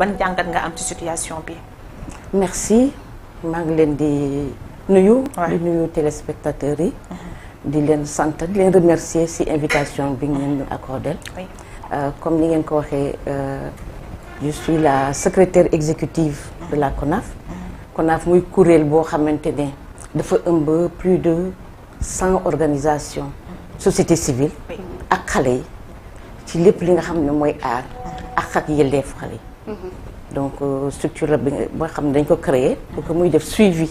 ban jàngat nga am ci situation bi. merci maa ngi leen di nuyu. di nuyu téléspectateurs yi. di leen sant di leen remercier ci invitation bi ngeen ñu accordé. comme ni ngeen ko waxee je suis la secrétaire exécutive de la CONAF. CONAF muy kuréel boo xamante ne dafa ëmb plus de 100 organisations société civile ak xale yi ci lépp li nga xam ne mooy aar ak yelleef xale yi. donc structure la bi nga xam ne dañ ko créer pour que muy def suivi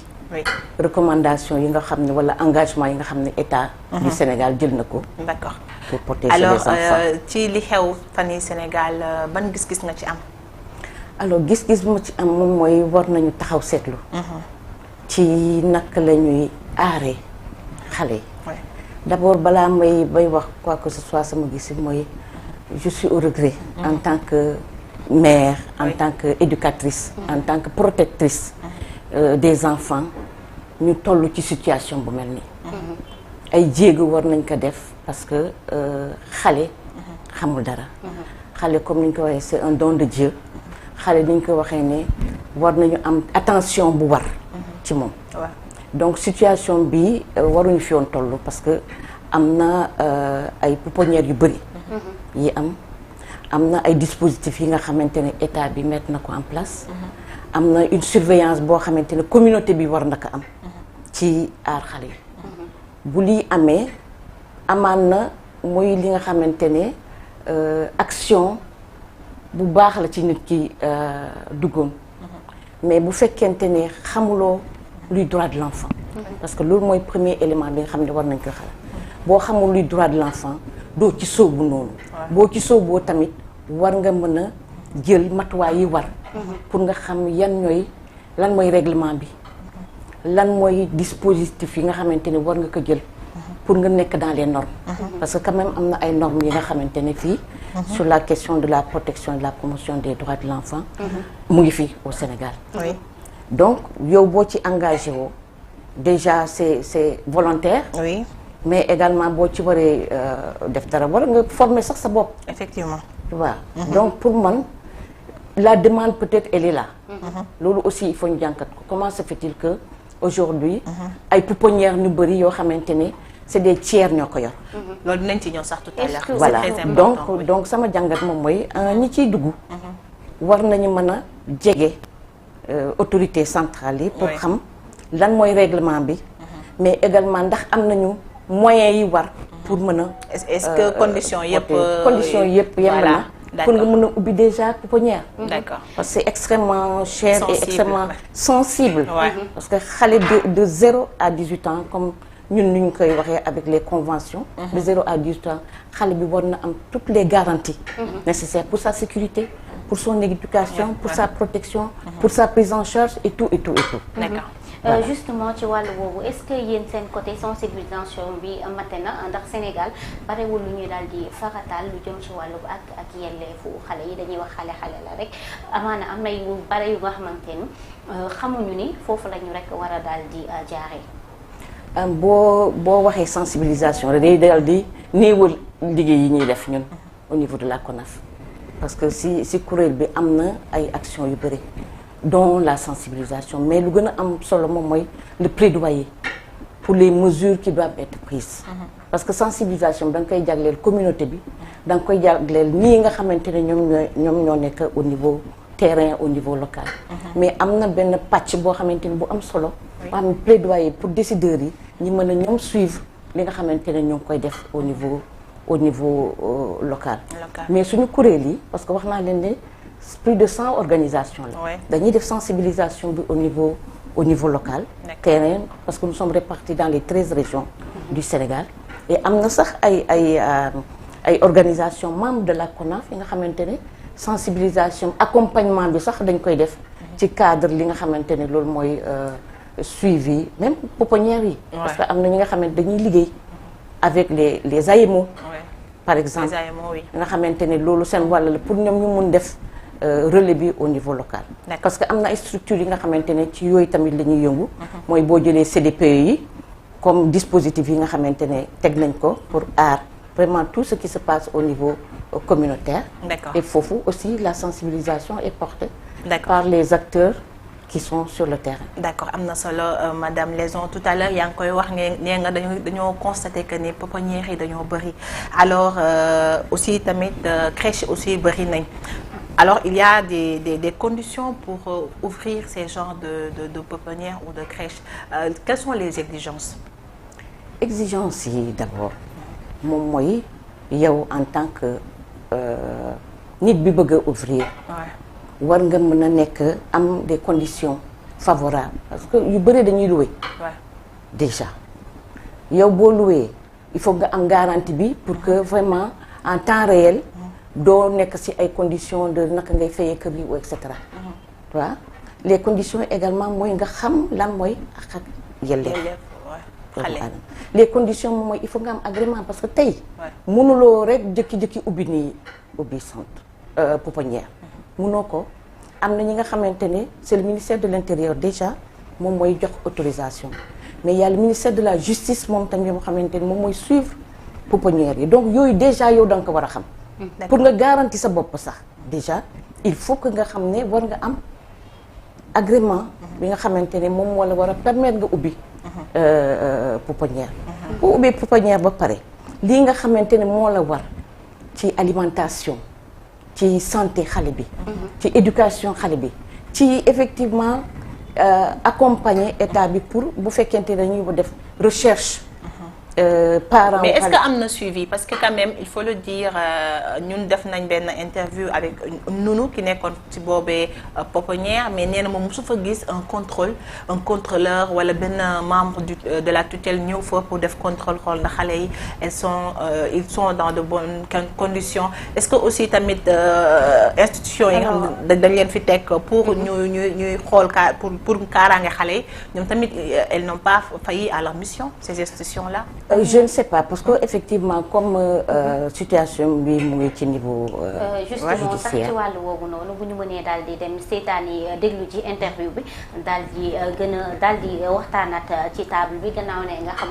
recommandation yi nga xam ne wala engagement yi nga xam ne état du Sénégal jël na ko. d'accord pour protéger les enfants. alors ci li xew fan yi Sénégal ban gis-gis nga ci am. alors gis-gis bu ma ci am moom mooy war nañu taxaw seetlu. ci naka la ñuy aaree xale yi. d'abord balaa may wax quoi que ce soit sama gis mooy je suis au regret. en tant que mère, en tant que éducatrice, en tant que protectrice des enfants ñu toll ci situation bu mel nii. ay jéego war nañ ko def parce que xale xamul dara. xale comme ni ñu ko waxee c'est un don de Dieu. xale ni ñu ko waxee ne war nañu am attention bu war ci moom. donc situation bi waruñu fi woon toll parce que am na ay pouponnières yu bëri. yi am na ay dispositifs yi nga xamante ne état bi mettre na ko en place. am na une surveillance boo xamante ne communauté bi war na ko am. ci aar xale yi. bu lii amee amaan na mooy li nga xamante ne action bu baax la ci nit ki duggoon. mais bu fekkente ne xamuloo luy droit de l'enfant. parce que loolu mooy premier élément bi nga xam ne war nañ ko xalaat. boo xamul luy droit de l'enfant doo ci sóobu noonu. boo ci sóoboo tamit war nga mën a jël matuwaay yi war. pour nga xam lan mooy règlement bi. lan mooy dispositif yi nga xamante ne war nga ko jël. pour nga nekk dans les normes. parce que quand même am na ay normes yi nga xamante ne fii. sur la question de la protection et de la promotion des droits de l'enfant. mu ngi fii au Sénégal. donc yow boo ci engagé woo déjà c'est volontaire. mais également boo ci waree def dara war nga former sax sa bopp. effectivement. waaw donc pour man la demande peut-être elle est là. loolu aussi il faut ñu jànkat ko comment se fait-il que aujourd'hui ay pouponnières ñu bëri yoo xamante ne c'est des tiers ñoo ko yor. loolu dinañ ci ñëw sax tout à l'heure. voilà donc sama jàngat moom mooy ñi ciy dugg. war nañu mën a jege autorité centrale yi. pour xam lan mooy règlement bi. mais également ndax am nañu moyens yi war pour mën a. est-ce que conditions yëpp yem na. pour nga mën a ubbi déjà pouponnière. d'accord parce que c'est extrêmement cher et extrêmement sensible. parce que xale de 0 à 18 ans comme ñun ni ñu koy waxee avec les conventions. de 0 à 18 ans xale bi war na am toutes les garanties. nécessaires pour sa sécurité, pour son éducation, pour sa protection, pour sa prise en charge et tout. D'accord. Justement ci wàllu boobu est-ce que yéen seen côté sensibilisation bi mate na ndax Sénégal barewul lu ñu daal di farataal lu jëm ci wàllu ak yelleefu xale yi dañuy wax xale la rek amaana am na yu bare yu nga xamante ni xamuñu ni foofu la ñu rek war a daal di jaaree. boo waxee sensibilisation rek day daal di néewal liggéey yi ñuy def ñun au niveau de la CONAF parce que si kuréel bi am na ay actions yu bëri. dont la sensibilisation mais lu gën a am solo moom mooy le plaidoyer pour les mesures qui doivent être prises. parce que sensibilisation da nga koy jagleel communauté bi da nga koy jagleel ñii nga xamante ne ñoom ñoo nekk au niveau terrain au niveau local. mais am na benn pàcc boo xamante ne bu am solo. boo xam ne plaidoyer pour décideurs yi ñi mën a ñoom suivre li nga xamante ne ñoo ngi koy def au niveau local. mais suñu kuréel yi parce que wax naa leen ne. plus de 100 organisations la dañuy def sensibilisation bi au niveau local terrain parce que nous sommes répartis dans les 13 régions du Sénégal et am na sax ay organisations membres de la CONAF yi nga xamante ne sensibilisation accompagnement bi sax dañ koy def ci cadre li nga xamante ne loolu mooy suivi même pouponnières yi parce que am na ñi nga xamante dañuy liggéey avec les AEMO par exemple nga xamante ne loolu seen wàll la pour ñoom ñu mun def relais bi au niveau local. parce que am na ay structures yi nga xamante ne ci yooyu tamit la ñuy yëngu. mooy boo jëlee CDPE yi comme dispositif yi nga xamante ne teg nañ ko pour aar vraiment tout ce qui se passe au niveau communautaire. D'accord. Et foofu aussi la sensibilisation est portée D'accord. par les acteurs qui sont sur le terrain. D'accord, am na solo madame Léson tout à l'heure yaa ngi koy wax nee nga dañoo constaté que ni pouponnières yi dañoo bëri alors aussi tamit crèche aussi bëri nañ. Alors il y a des conditions pour ouvrir ces genres de pouponnières ou de crèches. Quelles sont les exigences? Exigences yi d'abord moom mooy yow en tant que nit bi bëgg a ouvrir. war nga mën a nekk am des conditions favorables parce que yu bëri dañuy louer. Déjà yow boo louer il faut nga am garantie bi pour que vraiment en temps réel doo nekk ci ay conditions de naka ngay fayee kër yi ou et cetera. waaw les conditions également mooy nga xam lan mooy ak yelleef. Les conditions moom mooy il faut nga am agrément parce que tey. mënuloo rek jëkki-jëkki ubbi nii ubbi centre pouponnière. munoo ko am na ñi nga xamante ne c'est le ministère de l'intérieur déjà moom mooy jox autorisation mais il y a le ministère de la justice moom tamit moo xamante ne moom mooy suivre pouponnières yi donc yooyu déjà yow da nga ko war a xam. pour nga garantir sa bopp sax déjà il faut que nga xam ne war nga am agrément bi nga xamante ne moom moo la war a permettre nga ubbi pouponnière. boo ubbee pouponnière ba pare lii nga xamante ne moo la war ci alimentation. ci santé xale bi. ci éducation xale bi. ci effectivement accompagner état bi pour bu fekkente ne dañuy def recherche. parents mais est-ce que am na suivi parce que quand même il faut le dire ñun def nañ benn interview avec Nounou ki nekkoon ci boobee pouponnière mais nee na moom mosu fa gis un contrôleur wala benn membre de la tutelle ñëw fa pour def contrôle xool na xale yi ils sont dans de bonnes conditions est-ce que aussi tamit institution yi nga xam ne dañ leen fi teg pour ñuy xool pour kaaraange xale yi ñoom tamit elles n'ont pas failli à leur mission ces institutions-là. Je ne sais pas parce que effectivement comme situation bi mu ngi ci niveau justement sax ci wàllu woowu noonu bu ñu mënee daal di dem seetaan yi déglu ci interview bi daal di gën a daal di waxtaanaat ci table bi gannaaw ne nga xam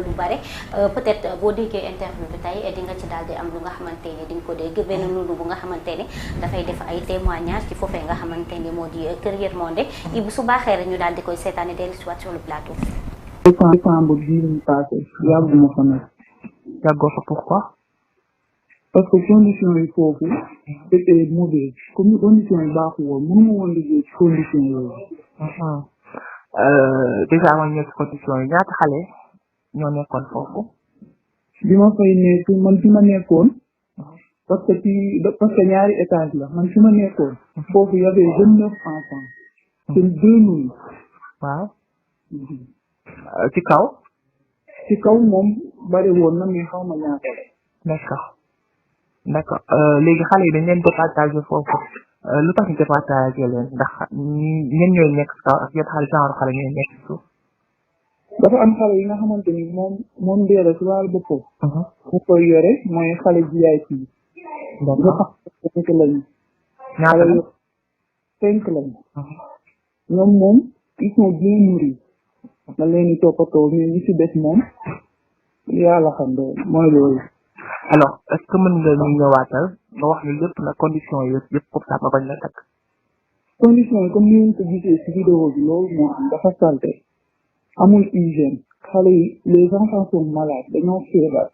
lu bare peut-être boo déggee interview bi tey di nga ci daal di am lu nga xamante ne di nga ko dégg benn Nounou bu nga xamante ne dafay def ay témoignages ci foofee nga xamante ne moo di Kër Yërmande Ibou su baaxee rek ñu daal di koy seetaani dellu si waat sur le plateau. Décembre bii ñu passé yàgguma fa nag. Yàggoo fa pourquoi? parce que conditions yi foofu c'était mauvais comme conditions yi baaxul woon mënu ma woon liggéey ci conditions yooyu. Déjà ma ñëw ci conditions yi ñaata xale ñoo nekkoon foofu. bi ma fay nekk man fi ma nekkoon parce que ñaari étage la man fi ma nekkoon foofu y avait 29 enfants. c'est 2 nuits. waaw. ci kaw moom bari woon na mais xaw ma ñaata la. d'accord léegi xale yi dañ leen départagé foofu lu tax ñu départagé leen ndax ñen ñooy nekk ci kaw ak yenn genre xale ñooy nekk ci suuf. dafa am xale yi nga xamante ni moom Ndéla ci wàllu boppam. mu koy yore mooy xale VIP. d'accord nga xam lañu. ñaata la 5 lañu. ñoom moom ils sont bien nourris. da leen di toppatoo mais ñi ci des moom yàlla xam ne mooy loolu. alors est-ce que mën nga ñu ñëwaatal nga wax ni lépp na condition yëpp pour ça ma bañ la takk. condition yi comme ni ngeen ko gisee ci vidéo bi loolu moo am dafa salte amul hygiène xale yi les enfants sont malades dañoo feebar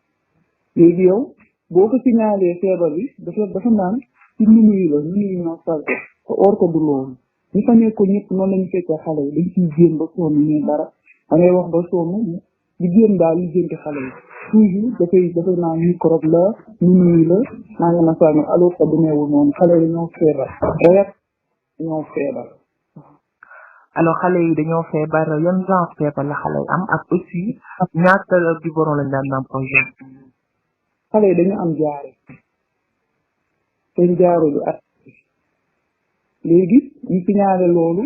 léegi yow boo ko signalé feebar bi dafa naan ci Nounou yi la Nounou yi ñoo salte or ko du loolu ñi fa nekkoon ñëpp noonu lañu fekkee xale yi dañ ciy jéem ba sonn mais dara da ngay wax ba sonn di jéem daal li jënti xale yi toujours dafay naan microbe la Nounou yi la naa nga na sànni alors que demeewul noonu xale yi ñoo feebar rek ñoo feebar. alors xale yi dañoo feebar yan genre feebar la xale yi am ak aussi ñaata biberon lañ daan am projet. xale yi dañu am jaare seen jaaro bi ak léegi ñu signalé loolu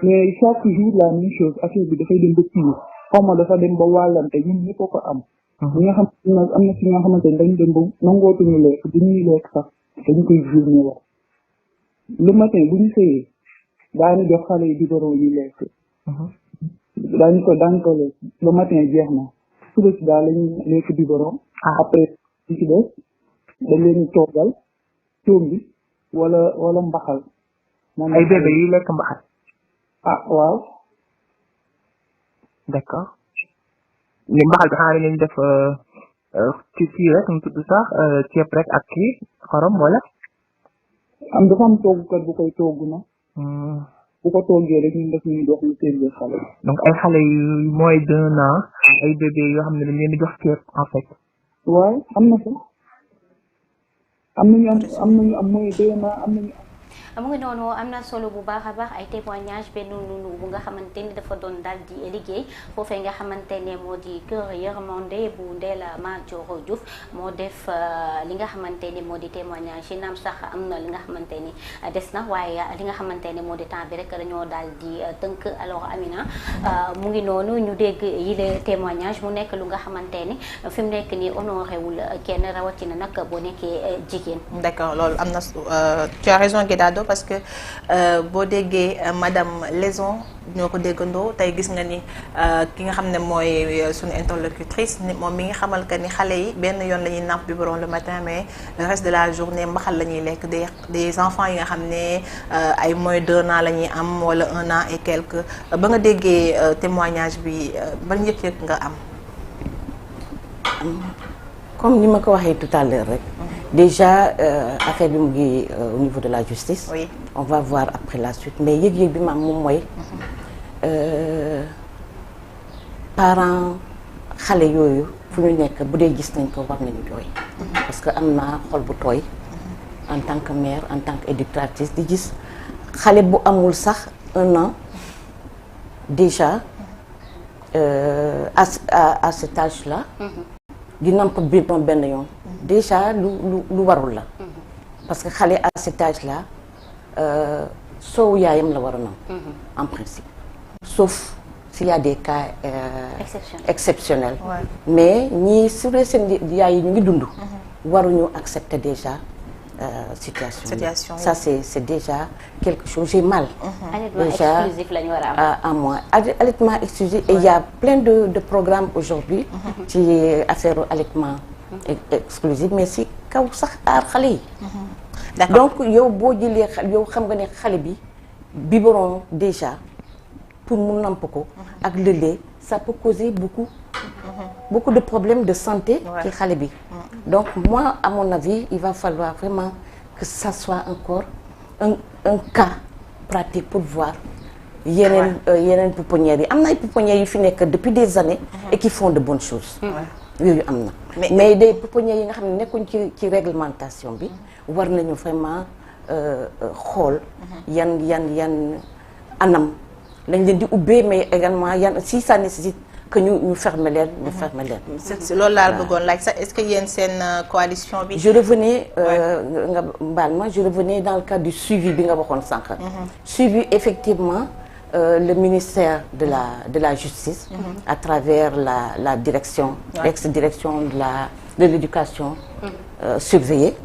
mais chaque jour la même chose affaire bi dafay dem ba pire xaw ma dafa dem ba wàllante ñun ñëpp ko am. ñi nga xam ne am na ci nga xamante ne dañu dem ba nangootuñu lekk bu ñuy lekk sax dañu koy génne wax le matin bu ñu xëyee daañu jox xale yi biberon yi lekk. daañu ko lekk le matin jeex na suba si daal lañuy lekk biberon. après ci des dañ leen di toggal coom bi wala mbaxal. ay bébé yi lekk mbaxal. ah waaw. d'accord li mbaxal bi xanaa dañ leen def ci kii rek mu tudd sax ceeb rek ak kii xorom wala. dafa am toggkat bu koy togg na. bu ko toggee rek ñun def ñuy dox ñu servir xale yi. donc ay xale yu moins d'un an ay bébé yoo xam ne dañ leen di jox ceeb en fait. waaw am na fa. am nañu am moins d'un an am nañu. mu ngi noonu am na solo bu baax a baax ay témoignage benn nunu bu nga xamante ni dafa doon daal di liggéey foofee nga xamante ne moo di Kër Yërmande bu Ndella Madior Diouf moo def li nga xamante ni moo di témoignage yi naam sax am na li nga xamante ni des na waaye li nga xamante ni moo di temps bi rek dañoo daal di tënk. alors Amina mu ngi noonu ñu dégg yile témoignage mu nekk lu nga xamante ni fi mu nekk nii honoré wul kenn rawatina nag boo nekkee jigéen. d'accord loolu am na tu as raison Guédado parce que boo déggee madame Leson ñoo ko déggandoo tey gis nga ni ki nga xam ne mooy suñu interlocutrice moom mi ngi xamal que ni xale yi benn yoon la ñuy nàmp biberon le matin mais le reste de la journée mbaxal la ñuy lekk des enfants yi nga xam ne ay moins d'un an la ñuy am wala 1 an et quelques ba nga déggee témoignage bi ban yëg-yëg nga am. comme ni ma ko waxee tout à l'heure rek. déjà affaire bi mu ngi au niveau de la justice. Oui. On va voir après la suite mais yëg-yëg bi ma am moom mooy parents xale yooyu fu ñu nekk bu dee gis nañ ko war nañu jooy. parce que am naa xol bu tooy en tant que mère en tant qu'éducatrice di gis xale bu amul sax 1 an déjà à cet âge-là. di namp biberon benn yoon déjà lu warul la parce que xale à cet âge-là soowu yaayam la war a nam en principe sauf s'il y a des cas exceptionnels Ouais. mais ñii su dee seen yaay yi ñu ngi dund waruñu accepter déjà situation ça c'est déjà quelque chose j'ai mal allaitement déjà exclusif la ñu war a am. à moi allaitement exclusif et il y a plein de programmes aujourd'hui ci affaire allaitement exclusif mais si kaw sax aar xale yi donc yow boo jëlee yow xam nga ne xale bi biberon déjà pour mu namp ko ak le lait ça peut causer beaucoup de problèmes de santé ci xale bi donc moi à mon avis il va falloir vraiment que ça soit encore un cas pratique pour voir yeneen pouponnières yi am na ay pouponnières yu fi nekk depuis des années et qui font de bonnes choses yooyu am na mais des pouponnières yi nga xam ne nekkuñ ci réglementation bi war nañu vraiment xool yan anam lañ leen di ubbee mais également si ça nécessite que ñu fermer leen loolu laa bëggoon laaj sax est-ce que yéen seen coalition bi. je revenais nga baal ma je revenais dans le cadre du suivi bi nga waxoon sànq. suivi effectivement le ministère de la justice. à travers la direction. ex-direction de l'éducation surveillée.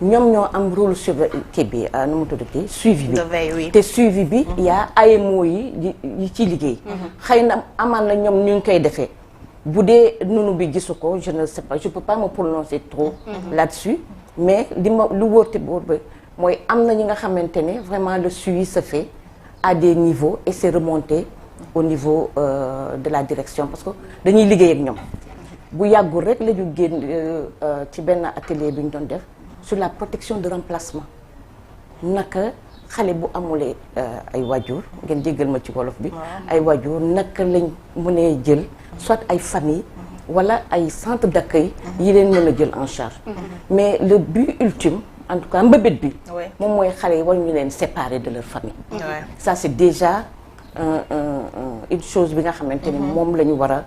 ñoom ñoo am rôle kii bi nu mu tuddati suivi bi te suivi bi y a AMO yi ci liggéey xëy na amaan na ñoom ñu ngi koy defee bu dee nunu bi gisu ko je ne sais pas je peux pas me prononcer trop là-dessus mais li ma lu wóorte boobu mooy am na ñi nga xamante ne vraiment le suivi se fait à des niveaux et c'est remonté au niveau de la direction parce que dañuy liggéey ak ñoom bu yàggul rek la ñu génn ci benn atelier bi ñu doon def sur la protection de remplacement naka xale bu amulee ay waajur ngeen jéggal ma ci wolof bi ay waajur naka lañ mënee jël soit ay famille wala ay centre d'accueil yi leen mën a jël en charge mais le but ultime en tout cas mbëbët bi moom mooy xale yi war ñu leen séparer de leur famille ça c'est déjà une chose bi nga xamante ni moom la ñu war a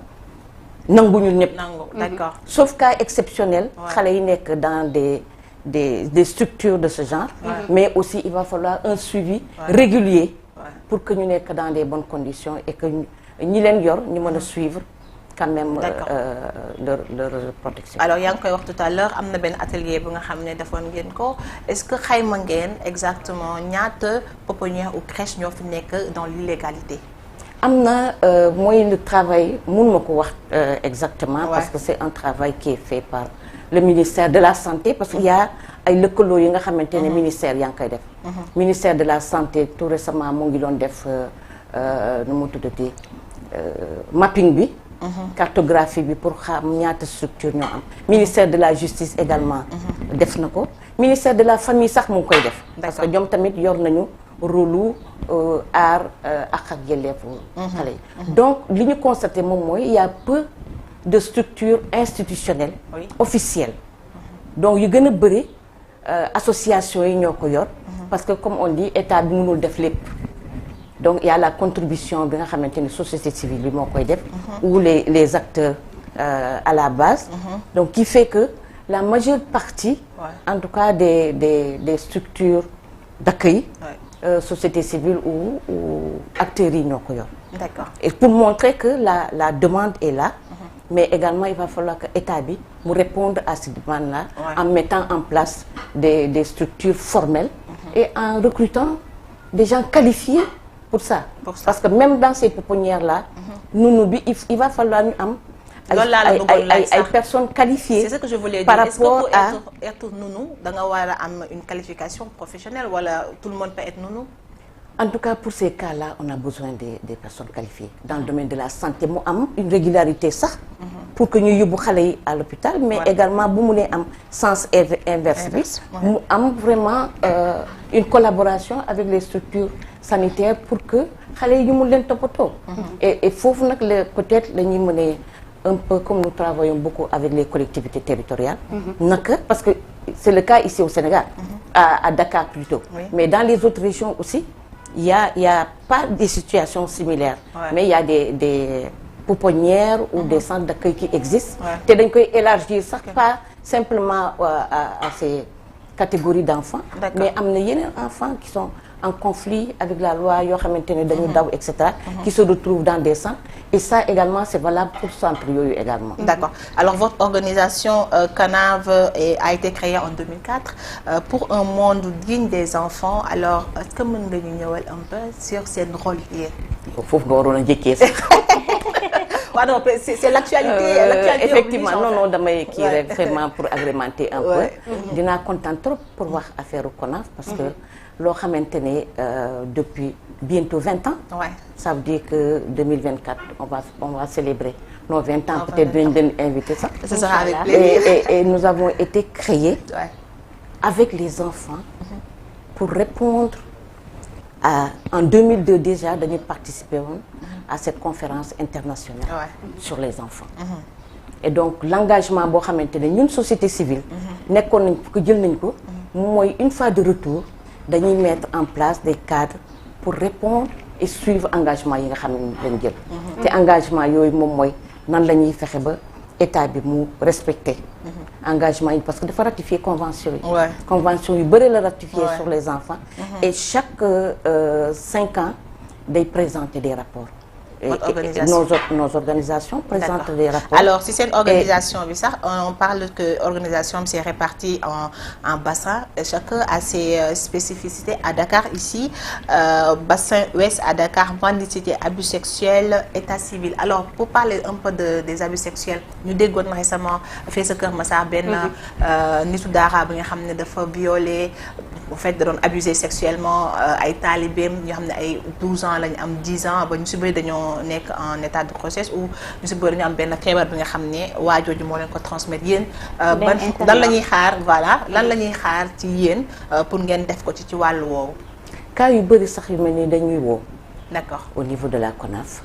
nangu ñun ñëpp d'accord sauf cas exceptionnel xale yi nekk dans des structures de ce genre mais aussi il va falloir un suivi régulier pour que ñu nekk dans des bonnes conditions et que ñi leen yor ñu mën a suivre quand même leur protection. alors yaa ngi koy wax tout à l'heure am na benn atelier bu nga xam ne defoon ngeen ko est-ce que xayma ngeen exactement ñaata pouponnière ou crèche ñoo fi nekk dans l'illégalité. am na mooy le travail mun ma ko wax exactement parce que c'est un travail qui est fait par le ministère de la santé parce qu'il y a ay lëkkaloo yi nga xamante ne ministère yaa ngi koy def. ministère de la santé tout récemment mu ngi doon def nu mu tuddati mapping bi. cartographie bi pour xam ñaata structure ñoo am. ministère de la justice également. def na ko ministère de la famille sax mu ngi koy def. parce que ñoom tamit yor nañu rôle aar ak yelleefu xale yi. donc li ñu constaté moom mooy il y a peu de structures institutionnelles officielles. donc yu gën a bëri association yi ñoo ko yor. parce que comme on dit état bi mënul def lépp. donc il y a la contribution bi nga xamante ni société civile bi moo koy def. ou les acteurs à la base. donc qui fait que la majeure partie. en tout cas des structures d'accueil. Société civile ou acteurs yi ñoo ko yor. D'accord. Et pour montrer que la demande est là. mais également il va falloir que état bi mu répondre à cette demande-là. en mettant en place des structures formelles. et en recrutant des gens qualifiés pour ça. Parce que même dans ces pouponnières-là. noonu bi il va falloir ñu am. ay personnes qualifiées. C'est ce que je voulais dire. Par rapport à être nounou da nga war a am une qualification professionnelle wala tout le monde peut être nounou. En tout cas pour ces cas-là on a besoin des personnes qualifiées dans le domaine de la santé mu am une régularité sax. pour que ñu yóbbu xale yi à l'hôpital mais également bu mu nee am sens inverse bi. mu am vraiment une collaboration avec les structures sanitaires pour que xale yi ñu mun leen toppatoo. et foofu nag peut-être la ñuy mënee un peu comme nous travaillons beaucoup avec les collectivités territoriales. naka parce que c'est le cas ici au Sénégal. à Dakar plutôt. mais dans les autres régions aussi. il y a pas des situations similaires. mais il y a des pouponnières ou des centres d'accueil qui existent. te dañ koy élargir sax pas simplement à ces catégories d'enfants. mais am na yeneen enfants qui sont en conflit avec la loi yoo xamante ne dañu daw et cetera. qui se retrouvent dans des centres et ça également c'est valable pour centres yooyu également. D'accord. Alors votre organisation CANAV a été créée en 2004 pour un monde digne des enfants. Alors est-ce que mën nga ñu ñëwal un peu sur seen rôle yéen. foofu nga waroon a njëkkee sax. waaw non c'est l'actualité. Effectivement non damay kii rek vraiment pour agrémenter un peu. dinaa kontaan trop pour wax affaire CONAF parce que loo xamante ne depuis bientôt 20 ans. ça veut dire que 2024 on va célébrer nos 20 ans. peut-être dinañ leen inviter sax. Ce sera avec plaisir. et nous avons été créés. avec les enfants. pour répondre en 2002 déjà dañuy participer woon à cette conférence internationale. sur les enfants. et donc l'engagement boo xamante ne ñun société civile. nekkoon nañ ko jël nañ ko. mooy une fois de retour dañuy mettre en place des cadres pour répondre et suivre engagement yi nga xam ne lañ jël. te engagement yooyu moom mooy nan la ñuy fexe ba état bi mu respecter. engagement yi parce que dafa ratifier convention yi. convention yu bëri la ratifier sur les enfants. et chaque 5 ans day présenter des rapports. Nos organisations présentent des rapports. Alors si c'est une organisation bi sax on parle que organisation bi c'est réparti en bassin et chacun a ses spécificités. À Dakar ici bassin ouest à Dakar mendicité, abus sexuels, état civil. Alors pour parler un peu des abus sexuels ñu déggoon récemment fee sa Kër Massar benn nitu daara bi nga xam ne dafa violé au fait da doon abusé sexuellement ay taalibeem ñoo xam ne ay 12 ans lañu am 10 ans ba ñu si bëri dañoo nekk en état de grossesse ou ñu si bëri dañu am benn feebar bi nga xam ne waa jooju moo leen ko transmettre yéen. lan la ñuy xaar lan la ñuy xaar ci yéen pour ngeen def ko ci wàllu woowu. cas yu bëri sax yu mel ni dañuy woo. D'accord. au niveau de la CONAF.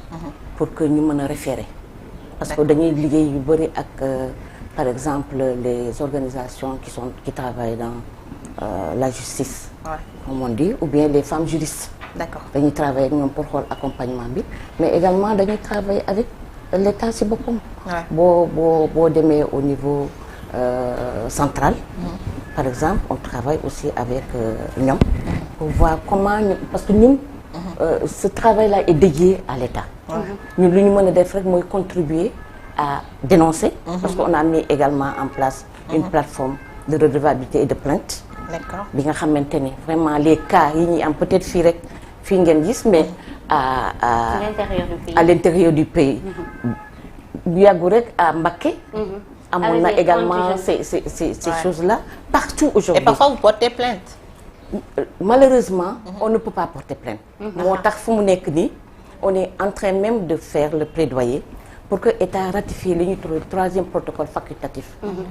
pour que ñu mën a référer. parce que dañuy liggéey yu bëri ak par exemple les organisations qui travaillent dans la justice. comme on dit ou bien les femmes juristes. D'accord. dañuy travailler ak ñoom pour xool accompagnement bi mais également dañuy travailler avec l'État ci boppam. boo demee au niveau central. par exemple on travaille aussi avec ñoom. pour voir comment parce que ñun. ce travail-là est dédié à l'État. ñun lu ñu mën a def rek mooy contribuer à dénoncer. parce qu'on a mis également en place une plateforme de redevabilité et de plainte. D'accord. bi nga xamante ne vraiment les cas yi ñuy am peut-être fii rek fii ngeen gis mais à l'intérieur du pays. bu yàggu rek à Mbacké. amoon na également ces choses-là partout aujourd'hui. Et parfois vous portez plainte. Malheureusement, on ne peut pas porter plainte. moo tax fu mu nekk nii on est en train même de faire le plaidoyer pour que État ratifie li ñuy tuddee 3e protocole facultatif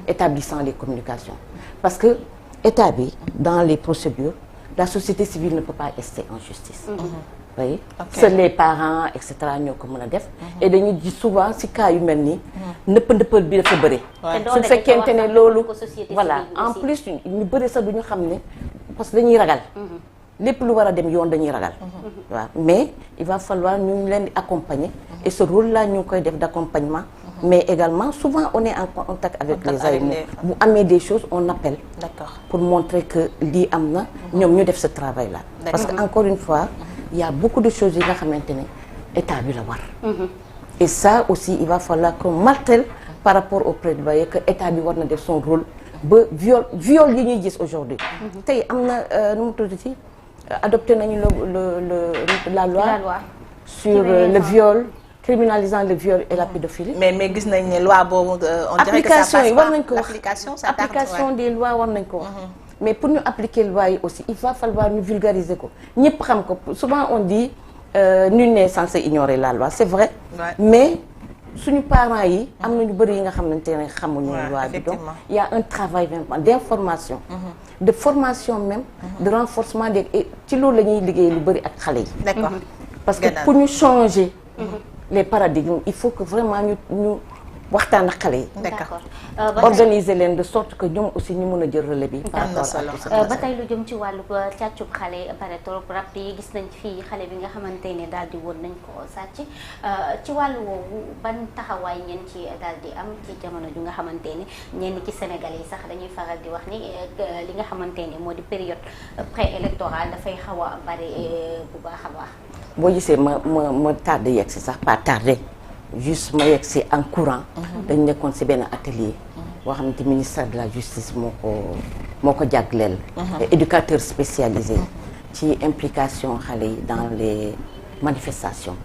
établissant les communications. Parce que État bi dans les procédures, la société civile ne peut pas rester en justice. Oui. Seuls les parents et cetera ñoo ko mën a def. Et dañuy gis souvent ci cas yu mel nii. nëpp bi dafa bëri. su fekkente ne loolu. voilà en plus ñu bëri sax du ñu xam ne parce que dañuy ragal. lépp lu war a dem yoon dañuy ragal. waaw mais il va falloir ñu leen di accompagner. et ce rôle là ñu ngi koy def d'accompagnement. mais également souvent on est en contact avec les AEMO. bu amee des choses on appelle. D'accord. pour montrer que lii am na ñoom ñu def ce travail là. parce que encore une fois. il y a beaucoup de choses yi nga xamante ne état bi la war. et ça aussi il va falloir qu'on martèle par rapport au plaidoyer que état bi war na def son rôle ba viol yi ñuy gis aujourd'hui tey am na nu mu tuddati adopté nañu la loi sur le viol criminalisant le viol et la pédophilie. mais gis nañ ne loi boobu on dirait que ça passe pas. Application des lois war nañ ko wax. mais pour ñu appliquer loi yi aussi il va falloir ñu vulgariser ko ñëpp xam ko souvent on dit nul n'est censé ignorer la loi c'est vrai. mais suñu parents yi am na ñu bëri yi nga xamante ne xamuñu loi bi donc il y a un travail vraiment d'information. de formation même. de renforcement des ci loolu la ñuy liggéey lu bëri ak xale yi. D'accord. parce que pour ñu changer. les paradigmes il faut que vraiment ñu waxtaan ak xale yi. D'accord. organiser leen de sorte que ñoom aussi ñu mën a jël relais bi. par rapport ak ba tey lu jëm ci wàllu càccub xale bare trop rap yi gis nañ fii xale bi nga xamante ne daal di woon nañ ko sàcc ci wàllu woowu ban taxawaay ngeen ci daal di am ci jamono ju nga xamante ne ñenn ci Sénégal yi sax dañuy faral di wax ni li nga xamante ne moo di période préélectorale dafay xaw a bare bu baax a baax. boo gisee ma tardé yegg si sax pas tardé. juste ma yegg si en courant. dañ nekkoon si benn atelier. boo xamante ministère de la justice moo ko jagleel. éducateur spécialisé. ci implication xale yi dans les manifestations.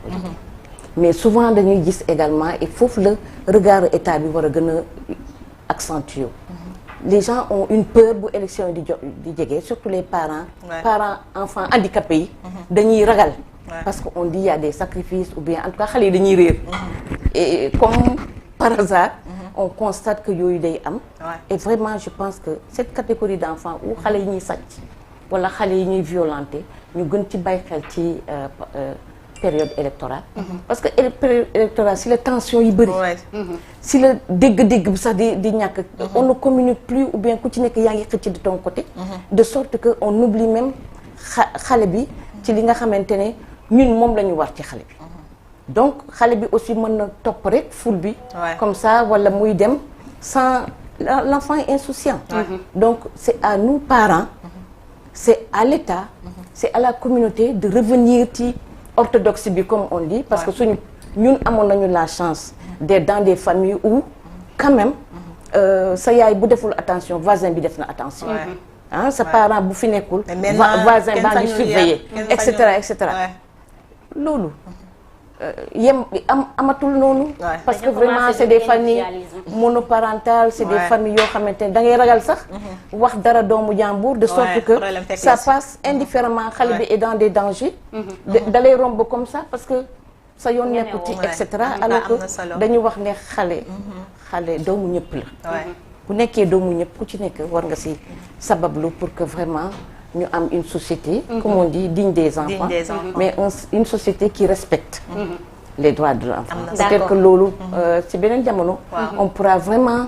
mais souvent dañuy gis également et foofu la regard état bi war a gën a accentuer. les gens ont une peur bu élection yi di jege surtout les parents. parents enfants handicapés yi. dañuy ragal. parce que on dit il y a des sacrifices ou bien en tout cas xale yi dañuy réer. et comme par hasard. on constate que yooyu day am. et vraiment je pense que cette catégorie d'enfants où xale yi ñuy sàcc wala xale yi ñuy violenté ñu gën ci bàyyi xel ci période électorale. parce que période électorale si la tension yi bëri. si la dégg-dégg bi sax di ñàkk. on ne communique plus ou bien ku ci nekk yaa ngi xëcc de ton côté. de sorte que on oublie même xale bi ci li nga xamante ne ñun moom la ñu war ci xale bi. donc xale bi aussi mën na topp rek foule bi. comme ça wala muy dem sans l'enfant est insouciant. donc c'est à nous parents. c'est à l'État. c'est à la communauté de revenir ci orthodoxie bi comme on dit. parce que suñu ñun amoon nañu la chance d'être dans des familles où quand même sa yaay bu deful attention voisin bi def na attention. ah sa parent bu fi nekkul. voisin baa ngi surveiller et cetera et cetera. loolu. amatul noonu. parce que vraiment c'est des familles monoparentales c'est des familles yoo xamante ne da ngay ragal sax. wax dara doomu jàmbur de sorte que ça passe indifféremment xale bi est dans des dangers. da lay romb comme ça parce que sa yoon nekku ci et cetera alors que dañu wax ne xale doomu ñëpp la. bu nekkee doomu ñëpp ku ci nekk war nga ci sabablu pour que vraiment. ñu am une société comme on dit digne des enfants mais une société qui respecte les droits de l'enfant peut-être que loolu ci beneen jamono on pourra vraiment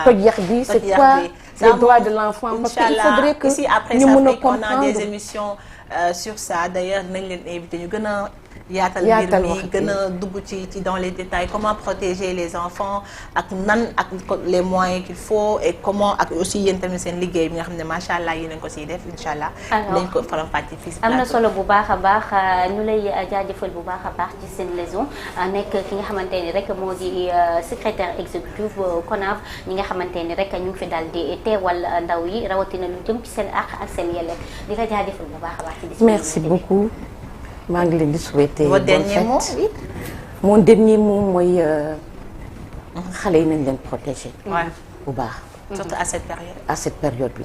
toj yax bi c'est quoi les droits de l'enfant parce que il faudrait que ñu mën a comprendre on a des émissions sur ça d'ailleurs nañ leen invité ñu gën a yaatal mbir mi gën a dugg ci dans les détails comment protéger les enfants ak nan ak les moyens qu'il faut et comment ak aussi yéen tamit seen liggéey bi nga xam ne macha allah yéen a ko siy def incha allah. dañ ko faram-fàccee fii si am na solo bu baax a baax ñu lay jaajëfal bu baax a baax ci seen liaison nekk ki nga xamante ni rek moo di secrétaire exécutif CONAV ñi nga xamante ni rek ñu ngi fi daal di teewal ndaw yi rawatina lu jëm ci seen àq ak seen yelleef di la jaajëfal bu baax a baax ci merci beaucoup. maa ngi leen di souhaiter votre dernier mot oui. mon dernier mot mooy xale yi nañ leen protéger. Ouais. bu baax. surtout à cette période. à cette période bi.